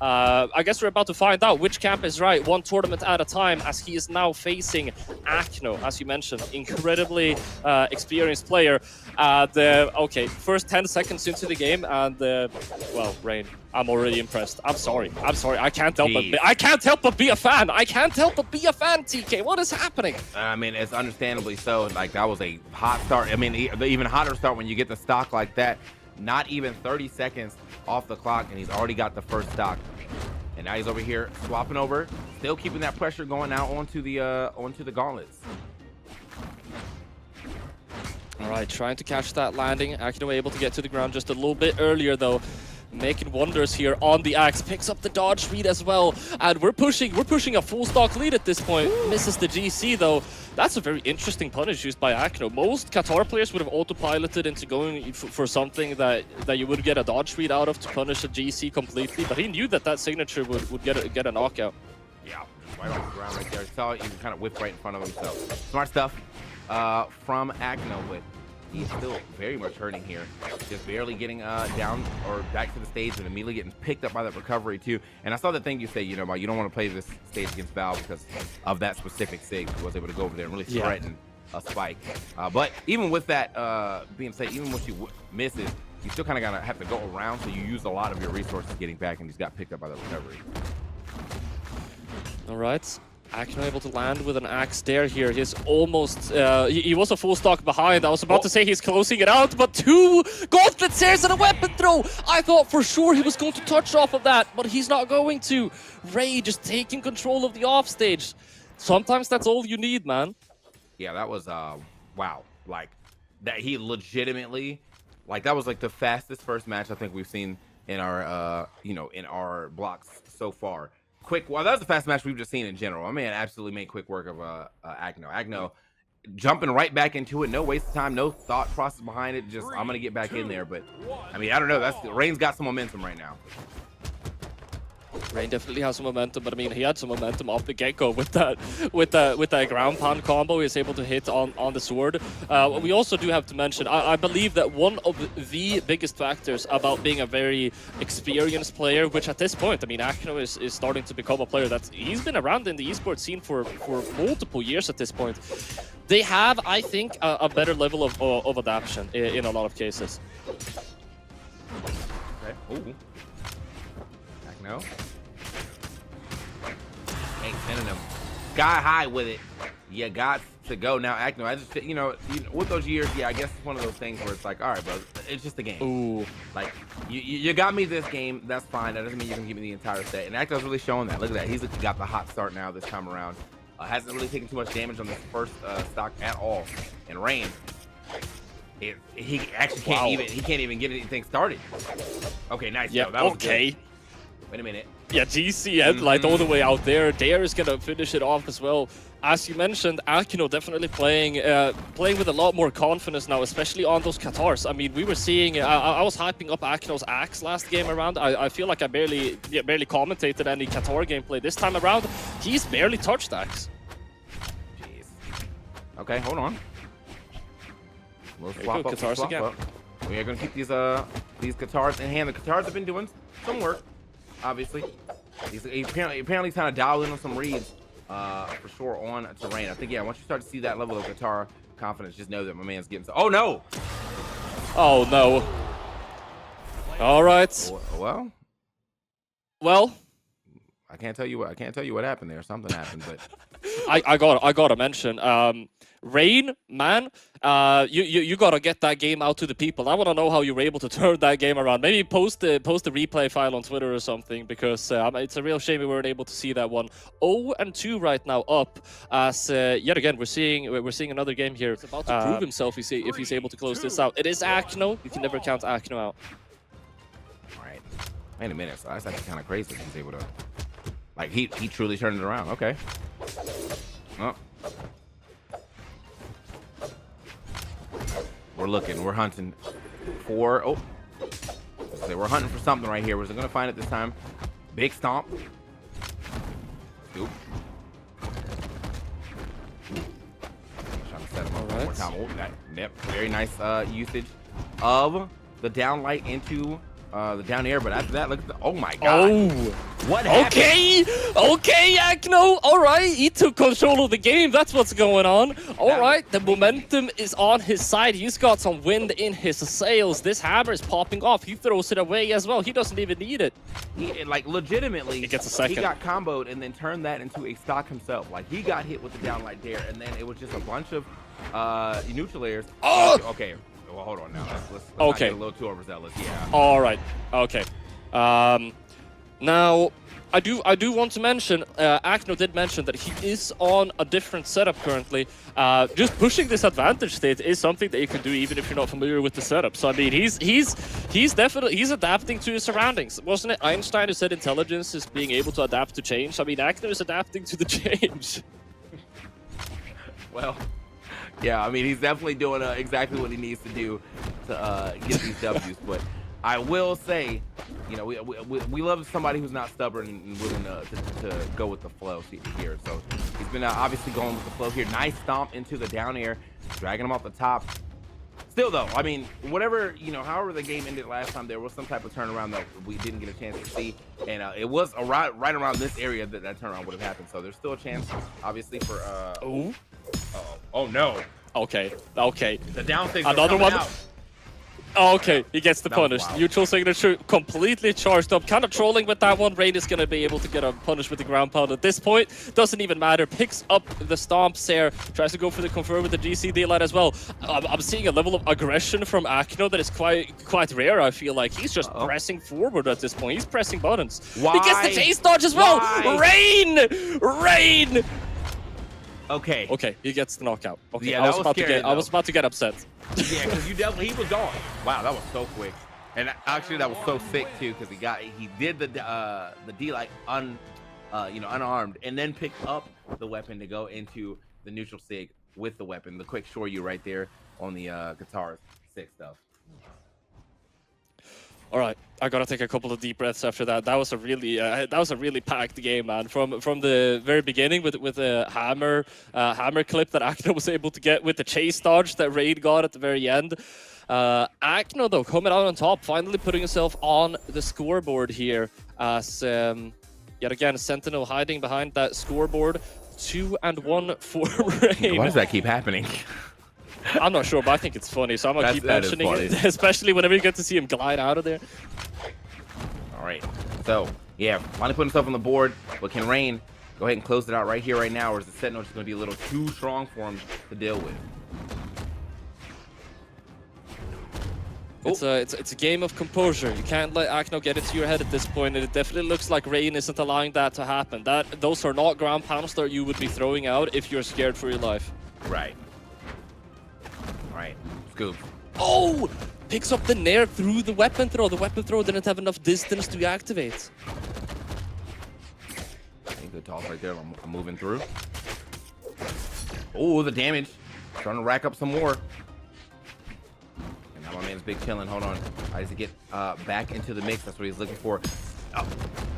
I guess we're about to find out which camp is right, one tournament at a time, as he is now facing Acno, as you mentioned, incredibly experienced player. Okay, first 10 seconds into the game, and well, Ra1n, I'm already impressed. I'm sorry. I can't help but be a fan. TK. What is happening? I mean, it's understandably so. Like, that was a hot start. I mean, the even hotter start when you get the stock like that. Not even 30 seconds off the clock, and he's already got the first stock. And now he's over here swapping over, still keeping that pressure going out onto the gauntlets. All right, trying to catch that landing. Acno able to get to the ground just a little bit earlier, though. Making wonders here on the axe. Picks up the dodge read as well. And we're pushing a full stock lead at this point. Misses the GC, though. That's a very interesting punish used by Acno. Most Qatar players would have autopiloted into going for something that you would get a dodge read out of to punish a GC completely. But he knew that signature would get a knockout. Yeah, right off the ground right there. Saw it, he kind of whipped right in front of him. So smart stuff from Acno, but he's still very much hurting here. Just barely getting down or back to the stage and immediately getting picked up by that recovery too. And I saw the thing you say, you know, about you don't want to play this stage against Val because of that specific sig. He was able to go over there and really threaten a spike. But even with that being said, even when you misses, you still kind of gotta have to go around, so you use a lot of your resources getting back, and he's got picked up by the recovery. All right. Acno able to land with an axe there here. He's almost, he was a full stock behind. I was about to say he's closing it out, but 2 gauntlet tears and a weapon throw. I thought for sure he was going to touch off of that, but he's not going to. Ray just taking control of the offstage. Sometimes that's all you need, man. Yeah, that was, wow. Like, that he legitimately, like, that was like the fastest first match I think we've seen in our, you know, in our blocks so far. Quick, well, that was the fast match we've just seen in general. My man absolutely made quick work of Acno. Acno jumping right back into it, no waste of time, no thought process behind it. Just, I'm gonna get back in there. But I mean, I don't know. That's Ra1n's got some momentum right now. Ra1n definitely has some momentum, but I mean, he had some momentum off the get-go with that ground pound combo. He was able to hit on the sword. We also do have to mention, I believe that one of the biggest factors about being a very experienced player, which at this point, I mean, Acno is starting to become a player that he's been around in the esports scene for multiple years at this point. They have, I think, a better level of adaptation in a lot of cases. Okay. Ooh. Acno. Ain't sending him sky high with it. You got to go now. Acno, I just, you know, with those years, yeah, I guess it's one of those things where it's like, all right, bro, it's just a game. Ooh. Like, you got me this game, that's fine. That doesn't mean you can give me the entire set. And Acno's really showing that. Look at that. He's got the hot start now this time around. Hasn't really taken too much damage on this first stock at all. And Ra1n, he actually can't even get anything started. Okay, nice. Yeah, that was okay. Good. Wait a minute. Yeah, GC headlight all the way out there. Dare is gonna finish it off as well. As you mentioned, Acno definitely playing with a lot more confidence now, especially on those Qatars. I mean, we were seeing, I was hyping up Acno's axe last game around. I feel like I barely commentated any Qatar gameplay this time around. He's barely touched axe. Jeez. Okay, hold on. We'll swap up. We are gonna keep these Qatars in hand. The Qatars have been doing some work. Obviously, he's apparently kind of dialed in on some reads for sure on to Ra1n. I think, yeah, once you start to see that level of Qatar confidence, just know that my man's getting. Oh no! Oh no! All right. Well, I can't tell you what happened there. Something happened, but I gotta mention, Ra1n, man, you gotta get that game out to the people. I want to know how you were able to turn that game around. Maybe post the replay file on Twitter or something, because it's a real shame we weren't able to see that one. 0-2 right now up, as yet again we're seeing another game here. It's about to prove himself if he's able to close this out. It is Acno. You can never count Acno out. All right. Wait a minute. So that's actually kind of crazy. He's able to, like, he truly turned it around. Okay. Oh. We're looking. We're hunting for. Oh, we're hunting for something right here. We're gonna find it this time. Big stomp. Oop. Trying to set him up one more time. Oh, that, yep. Very nice usage of the downlight into the down air, but after that, look at the, oh my god. Oh, what happened? Okay, Acno. All right, he took control of the game. That's what's going on. All right, the momentum is on his side. He's got some wind in his sails. This hammer is popping off. He throws it away as well. He doesn't even need it. He, like, legitimately, he gets a second. He got comboed and then turned that into a stock himself. Like, he got hit with the down light there, and then it was just a bunch of neutral layers. Oh! Okay. Well, hold on now. Let's okay. not get a little too overzealous. Yeah. All right. Okay. Now, I do want to mention, Acno did mention that he is on a different setup currently. Just pushing this advantage state is something that you can do even if you're not familiar with the setup. So I mean, he's definitely adapting to his surroundings. Wasn't it Einstein who said intelligence is being able to adapt to change? I mean, Acno is adapting to the change. Well. Yeah, I mean, he's definitely doing exactly what he needs to do to get these W's. But I will say, you know, we love somebody who's not stubborn and willing to go with the flow here. So he's been obviously going with the flow here. Nice stomp into the down air, dragging him off the top. Still, though, I mean, whatever, you know, however the game ended last time, there was some type of turnaround that we didn't get a chance to see. And it was right around this area that turnaround would have happened. So there's still a chance, obviously, for... Oh, no. Okay. The down things another one. Out. Okay, he gets the punish. Neutral signature completely charged up. Kind of trolling with that one. Ra1n is going to be able to get a punish with the ground pound at this point. Doesn't even matter. Picks up the stomps there. Tries to go for the confirm with the GC daylight as well. I'm seeing a level of aggression from Acno that is quite rare, I feel like. He's just pressing forward at this point. He's pressing buttons. Why? He gets the chase dodge as well. Ra1n! Okay, he gets the knockout. Okay, yeah, I was about to get upset. Yeah, because he was gone. Wow, that was so quick. And actually, that was so sick too, because he did the D-Light unarmed, and then picked up the weapon to go into the neutral sig with the weapon. The quick Shoryu right there on the guitar. Sick stuff. All right, I gotta take a couple of deep breaths after that. That was a really packed game, man. From the very beginning with the hammer clip that Acno was able to get with the chase dodge that Ra1n got at the very end. Acno though coming out on top, finally putting himself on the scoreboard here as yet again Sentinel hiding behind that scoreboard. 2-1 for Ra1n. Why does that keep happening? I'm not sure, but I think it's funny, so I'm gonna keep mentioning it, especially whenever you get to see him glide out of there. All right, so yeah, finally putting himself on the board, but can Ra1n go ahead and close it out right here, right now, or is the Sentinel just gonna be a little too strong for him to deal with? It's a game of composure. You can't let Acno get into your head at this point, and it definitely looks like Ra1n isn't allowing that to happen. Those are not ground pounds that you would be throwing out if you're scared for your life. Right. Right, Skuld. Oh! Picks up the nair through the weapon throw. The weapon throw didn't have enough distance to activate. I think the toss right there. I'm moving through. Oh, the damage. Trying to rack up some more. And now my man's big chilling. Hold on. I need to get back into the mix. That's what he's looking for. Oh,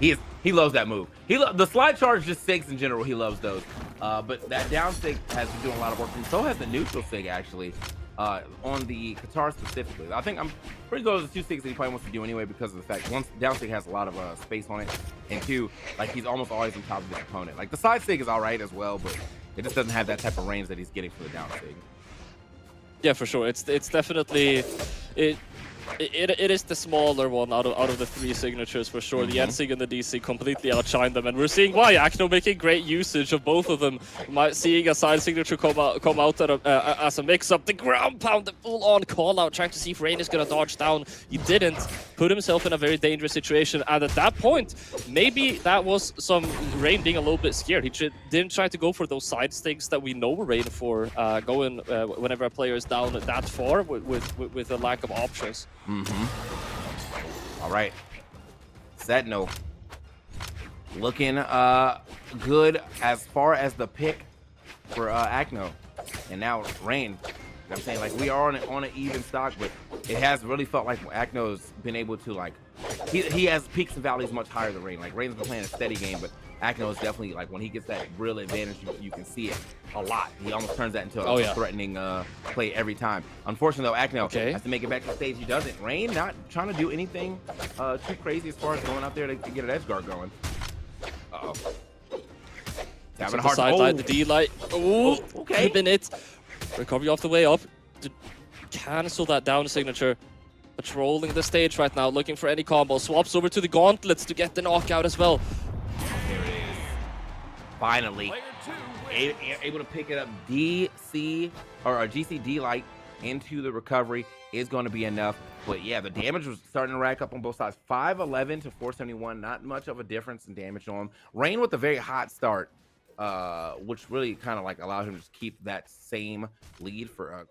he loves that move. The slide charge just sigs in general. He loves those. But that down sig has been doing a lot of work. And so has the neutral sig actually. On the guitar specifically. I think I'm pretty good with the 2 sigs that he probably wants to do anyway because of the fact one, down sig has a lot of space on it, and 2, like he's almost always on top of his opponent. Like the side sig is all right as well, but it just doesn't have that type of range that he's getting for the down sig. Yeah, for sure. It's definitely it is the smaller one out of the 3 signatures for sure. The N-Sig and the D-Sig completely outshine them, and we're seeing why Acno making great usage of both of them. Seeing a side signature come out as a mix-up. The ground pound, the full-on call-out, trying to see if Ra1n is going to dodge down. He didn't. Put himself in a very dangerous situation, and at that point, maybe that was some Ra1n being a little bit scared. He didn't try to go for those side stakes that we know Ra1n for, going whenever a player is down that far with a lack of options. All right, Sentinel looking good as far as the pick for Acno, and now Ra1n. I'm saying, like, we are on an even stock, but it has really felt like Acno's been able to like he has peaks and valleys much higher than Ra1n. Like Ra1n's been playing a steady game, but Acno is definitely like when he gets that real advantage, you can see it a lot. He almost turns that into a threatening play every time. Unfortunately, though, Acno has to make it back to the stage. He doesn't. Ra1n not trying to do anything too crazy as far as going out there to get an edge guard going. Uh-oh. Having a hard sidelight, the D-light. Oh, okay. Keeping it. Recovery off the way up to cancel that down signature. Patrolling the stage right now, looking for any combo. Swaps over to the gauntlets to get the knockout as well. There it is. Finally. Able to pick it up. DC or GC D-light into the recovery is going to be enough. But yeah, the damage was starting to rack up on both sides. 511 to 471. Not much of a difference in damage on him. Ra1n with a very hot start, which really kind of like allowed him to keep that same lead for quite